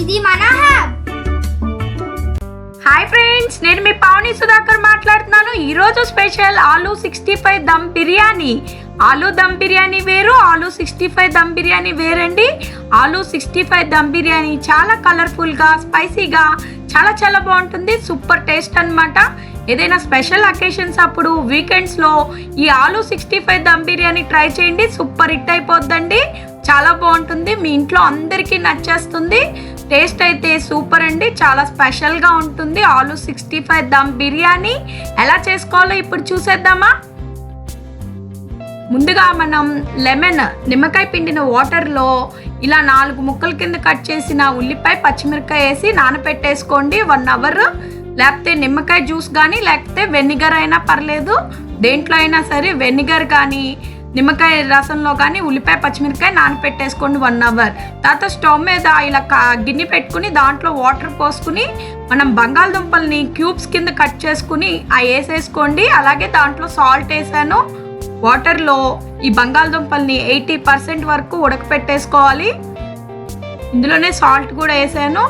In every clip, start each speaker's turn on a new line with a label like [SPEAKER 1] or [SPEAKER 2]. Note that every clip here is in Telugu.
[SPEAKER 1] ఇది మనహబ.
[SPEAKER 2] హాయ్ ఫ్రెండ్స్, నేను మీ పవని సుధాకర్ మాట్లాడుతున్నాను. ఈరోజు స్పెషల్ ఆలూ 65 దమ్ బిర్యానీ. ఆలూ దమ్ బిర్యానీ వేరు, ఆలూ 65 దమ్ బిర్యానీ వేరండి. ఆలూ 65 దమ్ బిర్యానీ చాలా కలర్ఫుల్గా, స్పైసీగా, చాలా చాలా బాగుంటుంది. సూపర్ టేస్ట్ అన్నమాట. ఏదైనా స్పెషల్ అకేషన్స్ అప్పుడు, వీకెండ్స్లో ఈ ఆలూ 65 దమ్ బిర్యానీ ట్రై చేయండి. సూపర్ హిట్ అయిపోద్దండి. చాలా బాగుంటుంది, మీ ఇంట్లో అందరికీ నచ్చేస్తుంది. టేస్ట్ అయితే సూపర్ అండి, చాలా స్పెషల్గా ఉంటుంది. ఆలూ 65 దమ్ బిర్యానీ ఎలా చేసుకోవాలో ఇప్పుడు చూసేద్దామా. ముందుగా మనం నిమ్మకాయ పిండిన వాటర్లో ఇలా 4 ముక్కల కింద కట్ చేసిన ఉల్లిపాయ, పచ్చిమిరకాయ వేసి నానబెట్టేసుకోండి 1 అవర్. లేకపోతే నిమ్మకాయ జ్యూస్ కానీ, లేకపోతే వెనిగర్ అయినా పర్లేదు, దేంట్లో అయినా సరే. వెనిగర్ కానీ నిమ్మకాయ రసంలో కానీ ఉల్లిపాయ, పచ్చిమిరకాయ నానపెట్టేసుకోండి 1 అవర్. తర్వాత స్టవ్ మీద ఇలా గిన్నె పెట్టుకుని దాంట్లో వాటర్ పోసుకుని మనం బంగాళదుంపల్ని క్యూబ్స్ కింద కట్ చేసుకుని అవి వేసేసుకోండి. అలాగే దాంట్లో సాల్ట్ వేసాను. వాటర్లో ఈ బంగాళదుంపల్ని 80% వరకు ఉడకపెట్టేసుకోవాలి. ఇందులోనే సాల్ట్ కూడా వేసాను.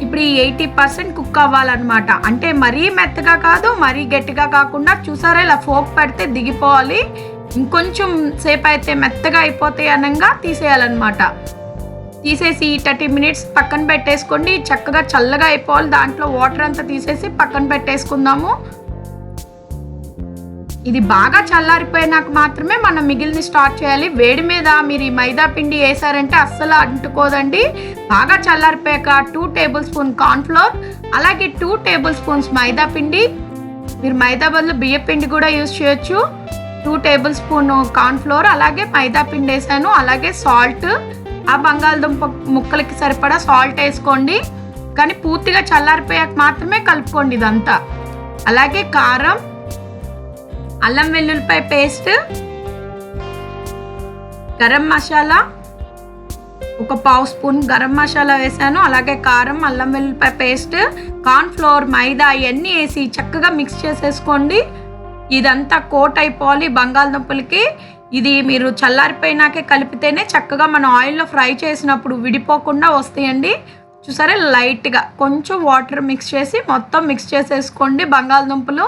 [SPEAKER 2] ఇప్పుడు ఈ 80% కుక్ అవ్వాలన్నమాట. అంటే మరీ మెత్తగా కాదు, మరీ గట్టిగా కాకుండా. చూసారా, ఇలా ఫోక్ పెడితే దిగిపోవాలి. ఇంకొంచెం సేపు అయితే మెత్తగా అయిపోతాయి అనగా తీసేయాలన్నమాట. తీసేసి 30 మినిట్స్ పక్కన పెట్టేసుకోండి. చక్కగా చల్లగా అయిపోవాలి. దాంట్లో వాటర్ అంతా తీసేసి పక్కన పెట్టేసుకుందాము. ఇది బాగా చల్లారిపోయినాక మాత్రమే మనం మిగిలిన స్టార్ట్ చేయాలి. వేడి మీద మీరు ఈ మైదా పిండి వేసారంటే అస్సలు అంటుకోదండి. బాగా చల్లారిపోయాక 2 టేబుల్ స్పూన్ కార్న్ఫ్లోర్, అలాగే 2 టేబుల్ స్పూన్స్ మైదా పిండి. మీరు మైదా బదులు బియ్య పిండి కూడా యూజ్ చేయొచ్చు. 2 టేబుల్ స్పూన్ కార్న్ఫ్లోర్, అలాగే మైదా పిండి వేసాను. అలాగే సాల్ట్, ఆ బంగాళదుంప ముక్కలకి సరిపడా సాల్ట్ వేసుకోండి. కానీ పూర్తిగా చల్లారిపోయాక మాత్రమే కలుపుకోండి ఇదంతా. అలాగే కారం, అల్లం వెల్లుల్లిపాయ పేస్ట్, గరం మసాలా, 1 పావు స్పూన్ గరం మసాలా వేసాను. అలాగే కారం, అల్లం వెల్లుల్లిపాయ పేస్ట్, కార్న్ఫ్లోర్, మైదా ఇవన్నీ వేసి చక్కగా మిక్స్ చేసేసుకోండి. ఇదంతా కోట్ అయిపోవాలి బంగాళదుంపలకి. ఇది మీరు చల్లారిపోయినాకే కలిపితేనే చక్కగా మనం ఆయిల్లో ఫ్రై చేసినప్పుడు విడిపోకుండా వస్తాయండి. చూసారా, లైట్గా కొంచెం వాటర్ మిక్స్ చేసి మొత్తం మిక్స్ చేసేసుకోండి. బంగాళదుంపలు,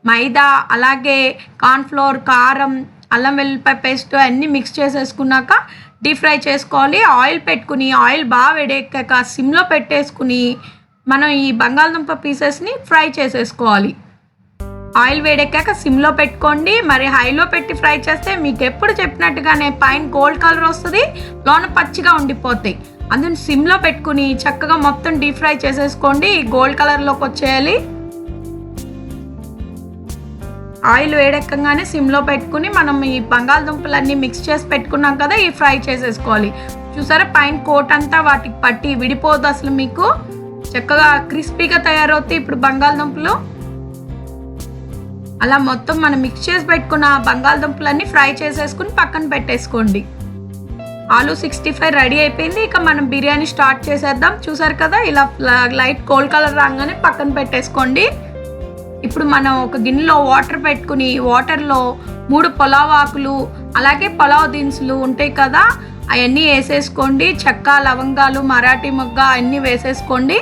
[SPEAKER 2] మైదా, అలాగే కార్న్ఫ్లోర్, కారం, అల్లం వెల్లుల్లిపాయ పేస్ట్ అన్నీ మిక్స్ చేసేసుకున్నాక డీప్ ఫ్రై చేసుకోవాలి. ఆయిల్ పెట్టుకుని, ఆయిల్ బాగా వేడెక్కాక సిమ్లో పెట్టేసుకుని మనం ఈ బంగాళదుంప పీసెస్ని ఫ్రై చేసేసుకోవాలి. ఆయిల్ వేడెక్కాక సిమ్లో పెట్టుకోండి. మరి హైలో పెట్టి ఫ్రై చేస్తే మీకు ఎప్పుడు చెప్పినట్టుగానే పైన గోల్డ్ కలర్ వస్తుంది, లోన పచ్చిగా ఉండిపోతాయి. అందుకని సిమ్లో పెట్టుకుని చక్కగా మొత్తం డీప్ ఫ్రై చేసేసుకోండి. గోల్డ్ కలర్లోకి వచ్చేయాలి. ఆయిల్ వేడెక్కగానే సిమ్లో పెట్టుకుని మనం ఈ బంగాళదుంపలన్నీ మిక్స్ చేసి పెట్టుకున్నాం కదా, ఈ ఫ్రై చేసేసుకోవాలి. చూసారా, పైన కోట్ అంతా వాటికి పట్టి విడిపోదు. అసలు మీకు చక్కగా క్రిస్పీగా తయారవుతాయి ఇప్పుడు బంగాళదుంపలు. అలా మొత్తం మనం మిక్స్ చేసి పెట్టుకున్న బంగాళదుంపలన్నీ ఫ్రై చేసేసుకుని పక్కన పెట్టేసుకోండి. ఆలూ 65 రెడీ అయిపోయింది. ఇక మనం బిర్యానీ స్టార్ట్ చేసేద్దాం. చూసారు కదా, ఇలా లైట్ గోల్డ్ కలర్ రాగానే పక్కన పెట్టేసుకోండి. ఇప్పుడు మనం ఒక గిన్నెలో వాటర్ పెట్టుకుని వాటర్లో 3 పులావ్ ఆకులు, అలాగే పులావ్ దినుసులు ఉంటాయి కదా, అవన్నీ వేసేసుకోండి. చెక్క, లవంగాలు, మరాఠీ మొగ్గ అన్నీ వేసేసుకోండి.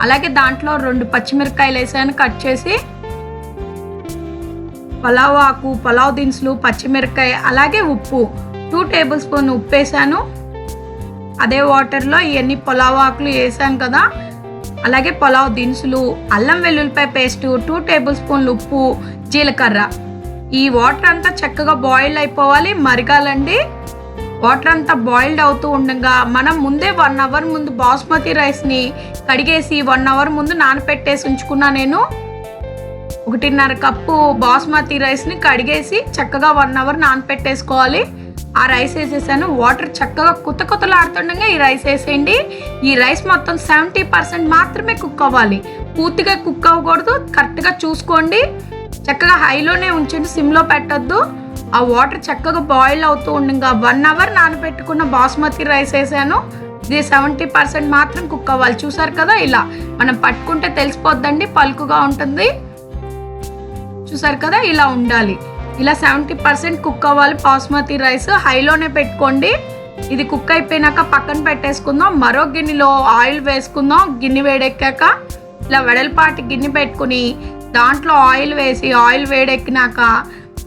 [SPEAKER 2] అలాగే దాంట్లో 2 పచ్చిమిరపకాయలు వేసాను కట్ చేసి. పులావ్ ఆకు, పులావ్ దినుసులు, పచ్చిమిరపకాయ, అలాగే ఉప్పు, 2 టేబుల్ స్పూన్ ఉప్పు వేసాను. అదే వాటర్లో ఇవన్నీ పులావ్ ఆకులు వేసాను కదా, అలాగే పులావ్ దినుసులు, అల్లం వెల్లుల్లిపాయ పేస్ట్, 2 టేబుల్ స్పూన్లు ఉప్పు, జీలకర్ర. ఈ వాటర్ అంతా చక్కగా బాయిల్డ్ అయిపోవాలి, మరగాలండి. వాటర్ అంతా బాయిల్డ్ అవుతూ ఉండగా మనం ముందే 1 అవర్ ముందు బాస్మతి రైస్ని కడిగేసి 1 అవర్ ముందు నానపెట్టేసి ఉంచుకున్నా. నేను 1.5 కప్పు బాస్మతి రైస్ని కడిగేసి చక్కగా 1 అవర్ నానపెట్టేసుకోవాలి. ఆ రైస్ వేసేసాను. వాటర్ చక్కగా కుతలాడుతుండగా ఈ రైస్ వేసేయండి. ఈ రైస్ మొత్తం 70% మాత్రమే కుక్ అవ్వాలి, పూర్తిగా కుక్ అవ్వకూడదు. కరెక్ట్గా చూసుకోండి. చక్కగా హైలోనే ఉంచండి, సిమ్లో పెట్టద్దు. ఆ వాటర్ చక్కగా బాయిల్ అవుతూ ఉండగా 1 అవర్ నానబెట్టుకున్న బాస్మతి రైస్ వేసాను. ఇది 70% మాత్రం కుక్ అవ్వాలి. చూసారు కదా, ఇలా మనం పట్టుకుంటే తెలిసిపోద్దండి, పలుకుగా ఉంటుంది. చూసారు కదా, ఇలా ఉండాలి. ఇలా 70% కుక్ అవ్వాలి బాస్మతి రైస్. హైలోనే పెట్టుకోండి. ఇది కుక్ అయిపోయినాక పక్కన పెట్టేసుకుందాం. మరో గిన్నెలో ఆయిల్ వేసుకుందాం. గిన్నె వేడెక్కాక ఇలా వెడల్పాటి గిన్నె పెట్టుకుని దాంట్లో ఆయిల్ వేసి ఆయిల్ వేడెక్కినాక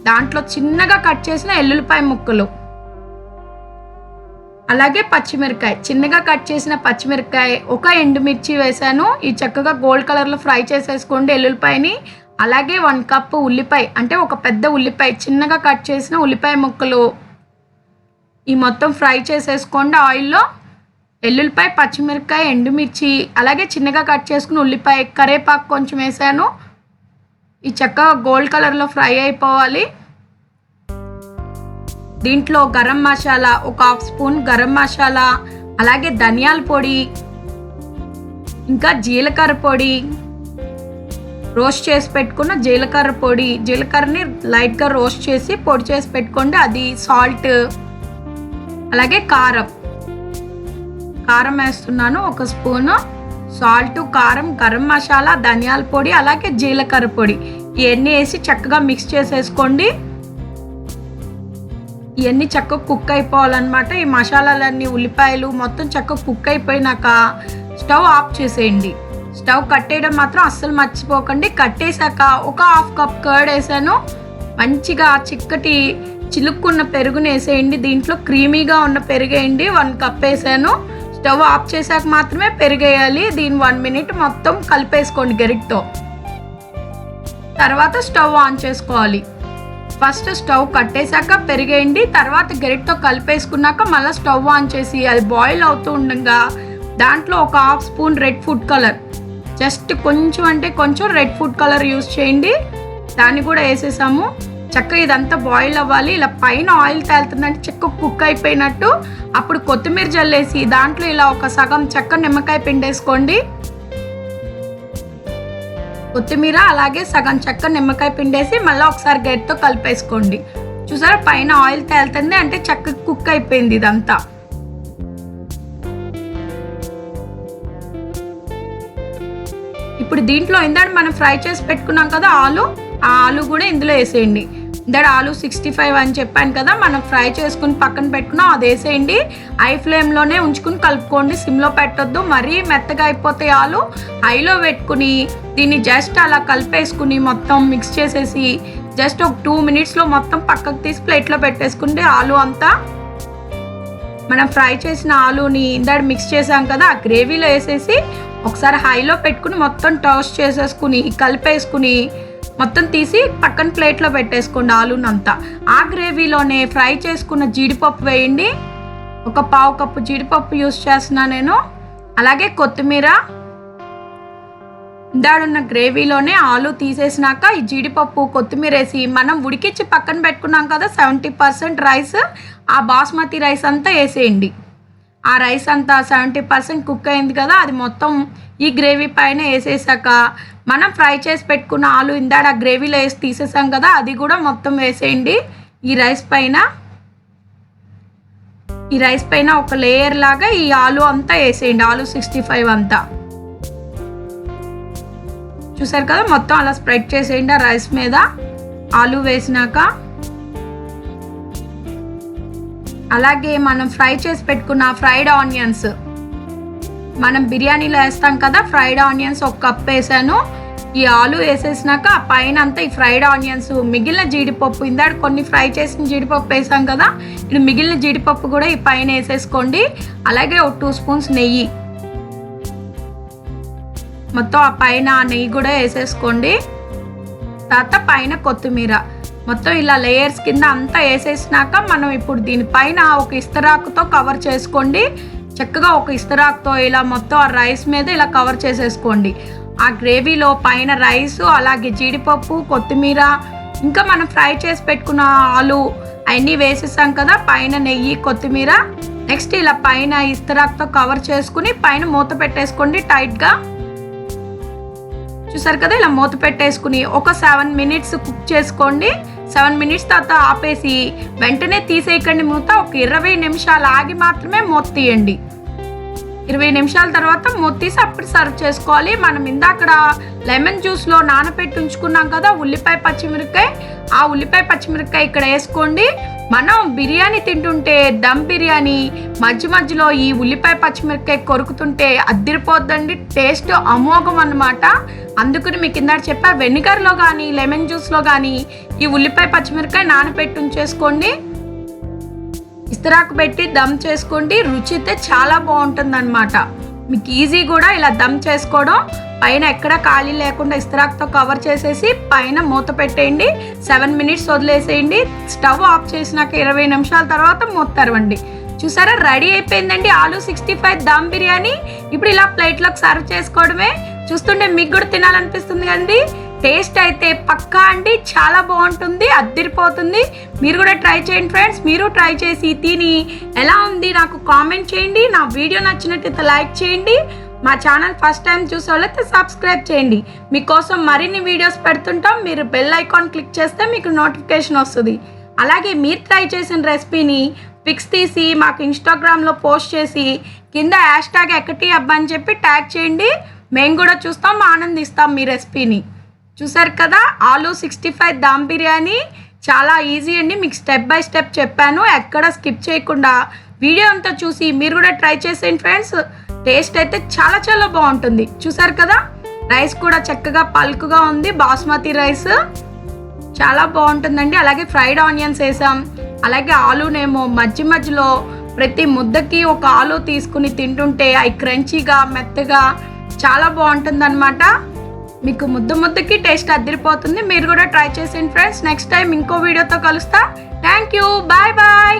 [SPEAKER 2] దాంట్లో చిన్నగా కట్ చేసిన ఎల్లుల్లిపాయ ముక్కలు, అలాగే పచ్చిమిరకాయ, చిన్నగా కట్ చేసిన పచ్చిమిరకాయ, ఒక ఎండుమిర్చి వేసాను. ఈ చక్కగా గోల్డ్ కలర్లో ఫ్రై చేసేసుకోండి ఎల్లుల్లిపాయని. అలాగే 1 కప్పు ఉల్లిపాయ, అంటే ఒక పెద్ద ఉల్లిపాయ, చిన్నగా కట్ చేసిన ఉల్లిపాయ ముక్కలు ఈ మొత్తం ఫ్రై చేసేసుకోండి ఆయిల్లో. ఎల్లుల్లిపాయ, పచ్చిమిరకాయ, ఎండుమిర్చి, అలాగే చిన్నగా కట్ చేసుకుని ఉల్లిపాయ, కరేపాకు కొంచెం వేసాను. ఈ చక్కగా గోల్డ్ కలర్లో ఫ్రై అయిపోవాలి. దీంట్లో గరం మసాలా, ఒక 1/2 స్పూన్ గరం మసాలా, అలాగే ధనియాల పొడి, ఇంకా జీలకర్ర పొడి, రోస్ట్ చేసి పెట్టుకున్న జీలకర్ర పొడి, జీలకర్రని లైట్గా రోస్ట్ చేసి పొడి చేసి పెట్టుకోండి, అది, సాల్ట్, అలాగే కారం వేస్తున్నాను 1 స్పూను. సాల్ట్, కారం, గరం మసాలా, ధనియాల పొడి, అలాగే జీలకర్ర పొడి ఇవన్నీ వేసి చక్కగా మిక్స్ చేసేసుకోండి. ఇవన్నీ చక్కగా కుక్ అయిపోవాలన్నమాట. ఈ మసాలాలన్నీ, ఉల్లిపాయలు మొత్తం చక్కగా కుక్ అయిపోయినాక స్టవ్ ఆఫ్ చేసేయండి. స్టవ్ కట్టేయడం మాత్రం అస్సలు మర్చిపోకండి. కట్టేశాక ఒక 1/2 కప్ కర్డ్ వేసాను. మంచిగా చిక్కటి చిలుక్కున్న పెరుగుని వేసేయండి. దీంట్లో క్రీమీగా ఉన్న పెరుగేయండి. 1 కప్ వేసాను. స్టవ్ ఆఫ్ చేశాక మాత్రమే పెరుగేయాలి. దీన్ని 1 మినిట్ మొత్తం కలిపేసుకోండి గరిటతో. తర్వాత స్టవ్ ఆన్ చేసుకోవాలి. ఫస్ట్ స్టవ్ కట్టేశాక పెరిగేయండి. తర్వాత గరిటతో కలిపేసుకున్నాక మళ్ళీ స్టవ్ ఆన్ చేసి అది బాయిల్ అవుతూ ఉండగా దాంట్లో ఒక 1/2 spoon red food colour, just కొంచెం అంటే కొంచెం రెడ్ ఫుడ్ కలర్ యూస్ చేయండి. దాన్ని కూడా వేసేసాము. చక్కగా ఇదంతా బాయిల్ అవ్వాలి. ఇలా పైన ఆయిల్ తేలుతుందంటే చక్కగా కుక్ అయిపోయినట్టు. అప్పుడు కొత్తిమీర జల్లేసి దాంట్లో ఇలా ఒక సగం చక్క నిమ్మకాయ పిండేసుకోండి. కొత్తిమీర అలాగే సగం చక్క నిమ్మకాయ పిండేసి మళ్ళీ ఒకసారి గరిటతో కలిపేసుకోండి. చూసారా పైన ఆయిల్ తేలుతుంది అంటే చక్కగా కుక్ అయిపోయింది ఇదంతా. ఇప్పుడు దీంట్లో ఇందాక మనం ఫ్రై చేసి పెట్టుకున్నాం కదా ఆలు, ఆ ఆలు కూడా ఇందులో వేసేయండి. ఇందాక ఆలు 65 అని చెప్పాను కదా, మనం ఫ్రై చేసుకుని పక్కన పెట్టుకున్నాం, అది వేసేయండి. హై ఫ్లేమ్లోనే ఉంచుకుని కలుపుకోండి, సిమ్లో పెట్టొద్దు, మరీ మెత్తగా అయిపోతాయి ఆలు. హైలో పెట్టుకుని దీన్ని జస్ట్ అలా కలిపేసుకుని మొత్తం మిక్స్ చేసేసి జస్ట్ ఒక 2 మినిట్స్లో మొత్తం పక్కకు తీసి ప్లేట్లో పెట్టేసుకుంటే ఆలు అంతా మనం ఫ్రై చేసిన ఆలూని ఇందాక మిక్స్ చేసాం కదా ఆ గ్రేవీలో వేసేసి ఒకసారి హైలో పెట్టుకుని మొత్తం టోస్ట్ చేసేసుకుని కలిపేసుకుని మొత్తం తీసి పక్కన ప్లేట్లో పెట్టేసుకోండి ఆలూనంతా. ఆ గ్రేవీలోనే ఫ్రై చేసుకున్న జీడిపప్పు వేయండి. ఒక 1/2 కప్పు జీడిపప్పు యూస్ చేస్తున్నా నేను. అలాగే కొత్తిమీర. ఇందాడున్న గ్రేవీలోనే ఆలు తీసేసినాక ఈ జీడిపప్పు, కొత్తిమీర వేసి మనం ఉడికించి పక్కన పెట్టుకున్నాం కదా 70% రైస్, ఆ బాస్మతి రైస్ అంతా వేసేయండి. ఆ రైస్ అంతా 70% కుక్ అయింది కదా, అది మొత్తం ఈ గ్రేవీ పైన వేసేసాక మనం ఫ్రై చేసి పెట్టుకున్న ఆలు ఇందాడ గ్రేవీలో వేసి తీసేసాం కదా, అది కూడా మొత్తం వేసేయండి ఈ రైస్ పైన. ఈ రైస్ పైన ఒక లేయర్ లాగా ఈ ఆలు అంతా వేసేయండి, ఆలు 65 అంతా. చూసారు కదా, మొత్తం అలా స్ప్రెడ్ చేసేయండి ఆ రైస్ మీద ఆలు వేసినాక. అలాగే మనం ఫ్రై చేసి పెట్టుకున్న ఫ్రైడ్ ఆనియన్స్, మనం బిర్యానీలో వేస్తాం కదా, ఫ్రైడ్ ఆనియన్స్ 1 కప్ వేసాను. ఈ ఆలు వేసేసినాక ఆ పైన అంతా ఈ ఫ్రైడ్ ఆనియన్స్, మిగిలిన జీడిపప్పు, ఇందాక కొన్ని ఫ్రై చేసిన జీడిపప్పు వేసాం కదా, ఇది మిగిలిన జీడిపప్పు కూడా ఈ పైన వేసేసుకోండి. అలాగే ఒక 2 స్పూన్స్ నెయ్యి, మొత్తం ఆ పైన నెయ్యి కూడా వేసేసుకోండి. తర్వాత పైన కొత్తిమీర, మొత్తం ఇలా లేయర్స్ కింద అంతా వేసేసినాక మనం ఇప్పుడు దీనిపైన ఒక ఇస్తరాకుతో కవర్ చేసుకోండి. చక్కగా ఒక ఇస్తరాకుతో ఇలా మొత్తం ఆ రైస్ మీద ఇలా కవర్ చేసేసుకోండి. ఆ గ్రేవీలో పైన రైసు, అలాగే జీడిపప్పు, కొత్తిమీర, ఇంకా మనం ఫ్రై చేసి పెట్టుకున్న ఆలు అవన్నీ వేసేసాం కదా, పైన నెయ్యి, కొత్తిమీర. నెక్స్ట్ ఇలా పైన ఇస్తరాకుతో కవర్ చేసుకుని పైన మూత పెట్టేసుకోండి టైట్గా. చూసారు కదా, ఇలా మూత పెట్టేసుకుని ఒక 7 మినిట్స్ కుక్ చేసుకోండి. 7 మినిట్స్ తర్వాత ఆపేసి వెంటనే తీసేయకండి మూత, ఒక 20 నిమిషాలు ఆగి మాత్రమే మూత తీయండి. 20 నిమిషాల తర్వాత మూత తీసి అప్పుడు సర్వ్ చేసుకోవాలి. మనం ఇందాకడ లెమన్ జ్యూస్లో నానబెట్టి ఉంచుకున్నాం కదా ఉల్లిపాయ పచ్చిమిరపకాయ, ఆ ఉల్లిపాయ పచ్చిమిరపకాయ ఇక్కడ వేసుకోండి. మనం బిర్యానీ తింటుంటే దమ్ బిర్యానీ మధ్య మధ్యలో ఈ ఉల్లిపాయ పచ్చిమిరపకాయ కొరుకుతుంటే అద్దిరిపోద్దండి, టేస్ట్ అమోఘం అన్నమాట. అందుకని మీకు ఇందాక చెప్పా, వెనిగర్లో కానీ లెమన్ జ్యూస్లో కానీ ఈ ఉల్లిపాయ పచ్చిమిరపకాయ నానబెట్టి ఉంచేసుకోండి. ఇస్తరాకు పెట్టి దమ్ చేసుకోండి, రుచి అయితే చాలా బాగుంటుంది అనమాట. మీకు ఈజీ కూడా ఇలా దమ్ చేసుకోవడం. పైన ఎక్కడ ఖాళీ లేకుండా ఇస్తరాకుతో కవర్ చేసేసి పైన మూత పెట్టేయండి. 7 మినిట్స్ వదిలేసేయండి. స్టవ్ ఆఫ్ చేసినాక 20 నిమిషాల తర్వాత మూత తెరవండి. చూసారా, రెడీ అయిపోయిందండి ఆలూ 65 దమ్ బిర్యానీ. ఇప్పుడు ఇలా ప్లేట్లోకి సర్వ్ చేసుకోవడమే. చూస్తుంటే మీకు కూడా తినాలనిపిస్తుంది కదండి. టేస్ట్ అయితే పక్కా అండి, చాలా బాగుంటుంది, అద్దిరిపోతుంది. మీరు కూడా ట్రై చేయండి ఫ్రెండ్స్. మీరు ట్రై చేసి తిని ఎలా ఉంది నాకు కామెంట్ చేయండి. నా వీడియో నచ్చినట్టయితే లైక్ చేయండి. మా ఛానల్ ఫస్ట్ టైం చూసే వాళ్ళైతే సబ్స్క్రైబ్ చేయండి. మీకోసం మరిన్ని వీడియోస్ పెడుతుంటాం. మీరు బెల్ ఐకాన్ క్లిక్ చేస్తే మీకు నోటిఫికేషన్ వస్తుంది. అలాగే మీరు ట్రై చేసిన రెసిపీని పిక్స్ తీసి మాకు ఇన్స్టాగ్రామ్లో పోస్ట్ చేసి కింద #YAKKATIHUB అని చెప్పి ట్యాగ్ చేయండి. మేము కూడా చూస్తాం, ఆనందిస్తాం మీ రెసిపీని. చూసారు కదా, ఆలూ 65 దమ్ బిర్యానీ చాలా ఈజీ అండి. మీకు స్టెప్ బై స్టెప్ చెప్పాను, ఎక్కడ స్కిప్ చేయకుండా వీడియో అంతా చూసి మీరు కూడా ట్రై చేసేయండి ఫ్రెండ్స్. టేస్ట్ అయితే చాలా చాలా బాగుంటుంది. చూసారు కదా, రైస్ కూడా చక్కగా పల్కుగా ఉంది, బాస్మతి రైస్ చాలా బాగుంటుందండి. అలాగే ఫ్రైడ్ ఆనియన్స్ వేసాం. అలాగే ఆలూనేమో మధ్య మధ్యలో ప్రతి ముద్దకి ఒక ఆలూ తీసుకుని తింటుంటే అవి క్రంచీగా మెత్తగా చాలా బాగుంటుంది అనమాట. మీకు ముద్దకి టేస్ట్ అదిరిపోతుంది. మీరు కూడా ట్రై చేసేయండి ఫ్రెండ్స్. నెక్స్ట్ టైం ఇంకో వీడియోతో కలుస్తా. Thank you, bye bye.